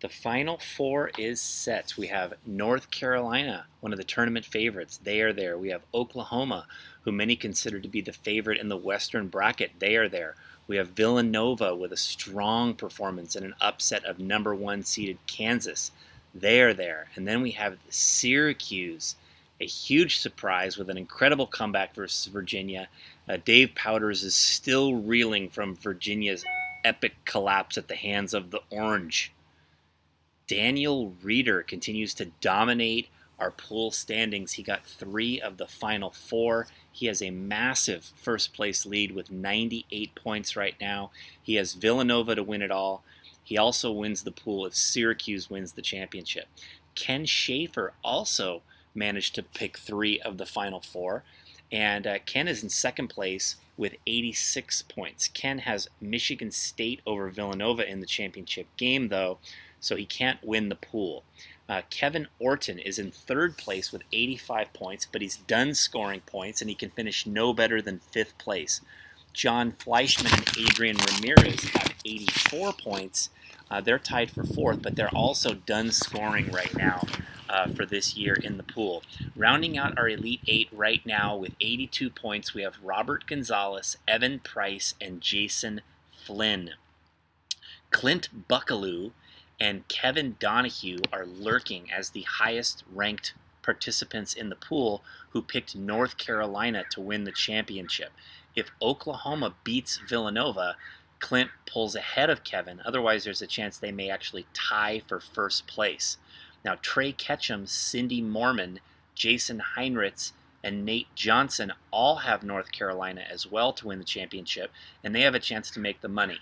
The Final Four is set. We have North Carolina, one of the tournament favorites. They are there. We have Oklahoma, who many consider to be the favorite in the Western bracket. They are there. We have Villanova with a strong performance and an upset of number one seeded Kansas. They are there. And then we have Syracuse, a huge surprise with an incredible comeback versus Virginia. Dave Powders is still reeling from Virginia's epic collapse at the hands of the Orange. Daniel Reeder continues to dominate our pool standings. He got 3 of the final 4. He has a massive first place lead with 98 points right now. He has Villanova to win it all. He also wins the pool if Syracuse wins the championship. Ken Schaefer also managed to pick 3 of the final 4. And Ken is in second place with 86 points. Ken has Michigan State over Villanova in the championship game, though, so he can't win the pool. Kevin Orton is in third place with 85 points, but he's done scoring points, and he can finish no better than 5th place. John Fleischman and Adrian Ramirez have 84 points. They're tied for 4th, but they're also done scoring right now for this year in the pool. Rounding out our Elite 8 right now with 82 points, we have Robert Gonzalez, Evan Price, and Jason Flynn. Clint Buckelew and Kevin Donahue are lurking as the highest ranked participants in the pool who picked North Carolina to win the championship. If Oklahoma beats Villanova, Clint pulls ahead of Kevin. Otherwise, there's a chance they may actually tie for first place. Now, Trey Ketchum, Cindy Mormon, Jason Heinrichs, and Nate Johnson all have North Carolina as well to win the championship, and they have a chance to make the money.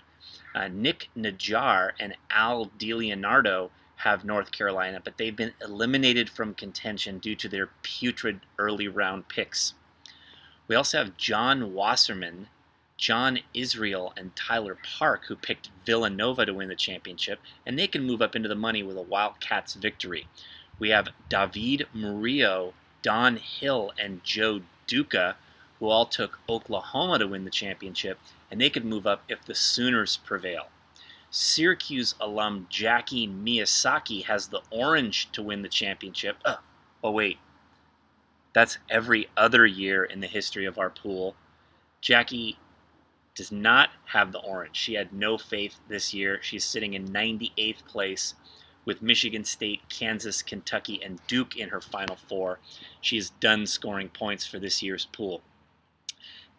Nick Najjar and Al DiLeonardo have North Carolina, but they've been eliminated from contention due to their putrid early round picks. We also have John Wasserman, John Israel, and Tyler Park, who picked Villanova to win the championship, and they can move up into the money with a Wildcats victory. We have David Murillo, Don Hill, and Joe Duca, who all took Oklahoma to win the championship, and they could move up if the Sooners prevail. Syracuse alum Jackie Miyasaki has the Orange to win the championship. Oh wait, that's every other year in the history of our pool. Jackie does not have the Orange. She had no faith this year. She's sitting in 98th place with Michigan State, Kansas, Kentucky, and Duke in her Final Four. She is done scoring points for this year's pool.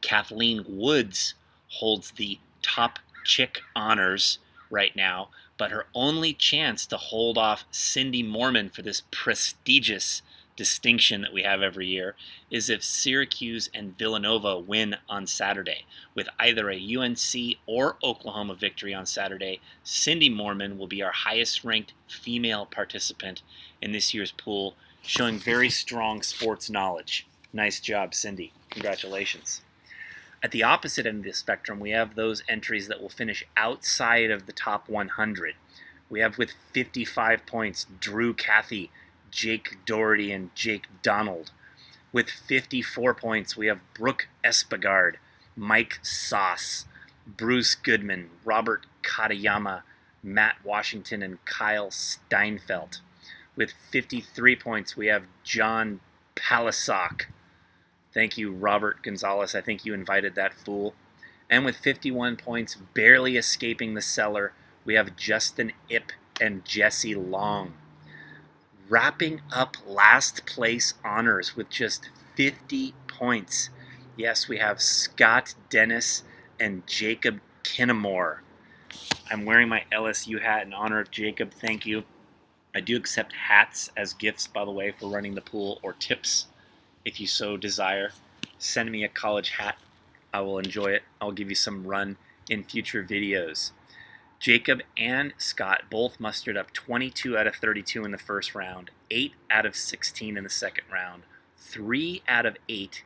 Kathleen Woods holds the top chick honors right now, but her only chance to hold off Cindy Mormon for this prestigious distinction that we have every year is if Syracuse and Villanova win on Saturday. With either a UNC or Oklahoma victory on Saturday, Cindy Mormon will be our highest ranked female participant in this year's pool, showing very strong sports knowledge. Nice job, Cindy. Congratulations. At the opposite end of the spectrum, we have those entries that will finish outside of the top 100. We have with 55 points, Drew Cathy, Jake Doherty, and Jake Donald. With 54 points, we have Brooke Espegard, Mike Sauce, Bruce Goodman, Robert Katayama, Matt Washington, and Kyle Steinfeld. With 53 points, we have John Palisock. Thank you, Robert Gonzalez. I think you invited that fool. And with 51 points, barely escaping the cellar, we have Justin Ip and Jesse Long. Wrapping up last place honors with just 50 points. Yes, we have Scott Dennis and Jacob Kinamore. I'm wearing my LSU hat in honor of Jacob. Thank you. I do accept hats as gifts, by the way, for running the pool, or tips if you so desire. Send me a college hat. I will enjoy it. I'll give you some run in future videos. Jacob and Scott both mustered up 22 out of 32 in the first round, 8 out of 16 in the second round, 3 out of 8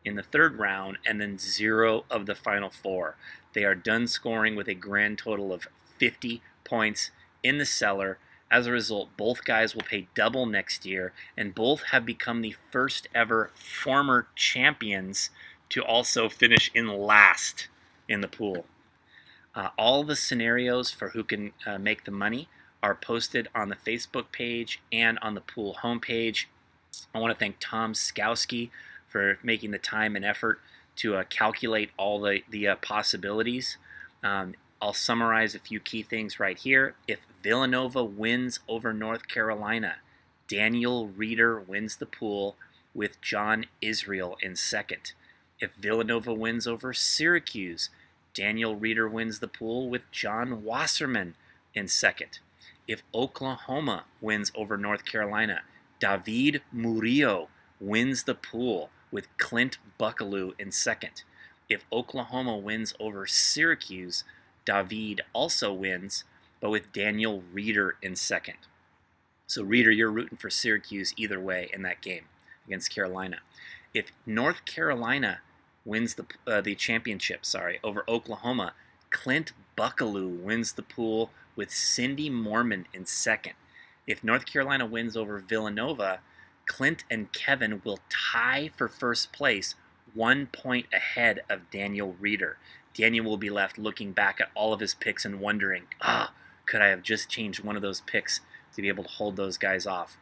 in the third round, and then 0 of the final 4. They are done scoring with a grand total of 50 points in the cellar. As a result, both guys will pay double next year, and both have become the first ever former champions to also finish in last in the pool. All the scenarios for who can make the money are posted on the Facebook page and on the pool homepage. I want to thank Tom Skowski for making the time and effort to calculate all the possibilities. I'll summarize a few key things right here. If Villanova wins over North Carolina, Daniel Reeder wins the pool with John Israel in second. If Villanova wins over Syracuse, Daniel Reeder wins the pool with John Wasserman in second. If Oklahoma wins over North Carolina, David Murillo wins the pool with Clint Buckelew in second. If Oklahoma wins over Syracuse, David also wins, but with Daniel Reeder in second. So Reeder, you're rooting for Syracuse either way in that game against Carolina. If North Carolina wins the championship, over Oklahoma, Clint Buckelew wins the pool with Cindy Mormon in second. If North Carolina wins over Villanova, Clint and Kevin will tie for first place, 1 point ahead of Daniel Reeder. Daniel will be left looking back at all of his picks and wondering, could I have just changed one of those picks to be able to hold those guys off?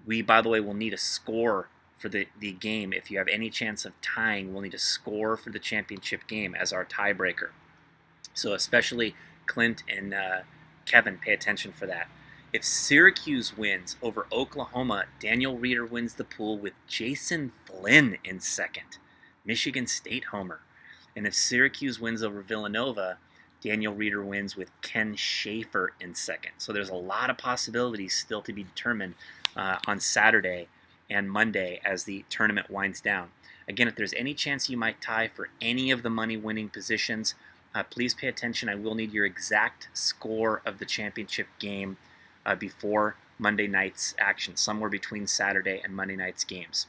We, by the way, will need a score for the game. If you have any chance of tying, we'll need a score for the championship game as our tiebreaker. So especially Clint and Kevin, pay attention for that. If Syracuse wins over Oklahoma, Daniel Reeder wins the pool with Jason Flynn in second, Michigan State homer. And if Syracuse wins over Villanova, Daniel Reeder wins with Ken Schaefer in second. So there's a lot of possibilities still to be determined on Saturday and Monday as the tournament winds down. Again, if there's any chance you might tie for any of the money-winning positions, please pay attention. I will need your exact score of the championship game before Monday night's action, somewhere between Saturday and Monday night's games.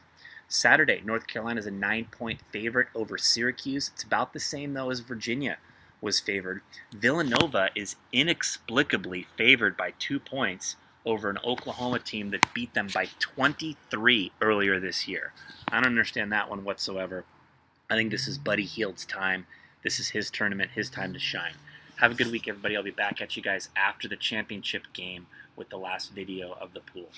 Saturday, North Carolina is a 9-point favorite over Syracuse. It's about the same, though, as Virginia was favored. Villanova is inexplicably favored by 2 points over an Oklahoma team that beat them by 23 earlier this year. I don't understand that one whatsoever. I think this is Buddy Hield's time. This is his tournament, his time to shine. Have a good week, everybody. I'll be back at you guys after the championship game with the last video of the pool.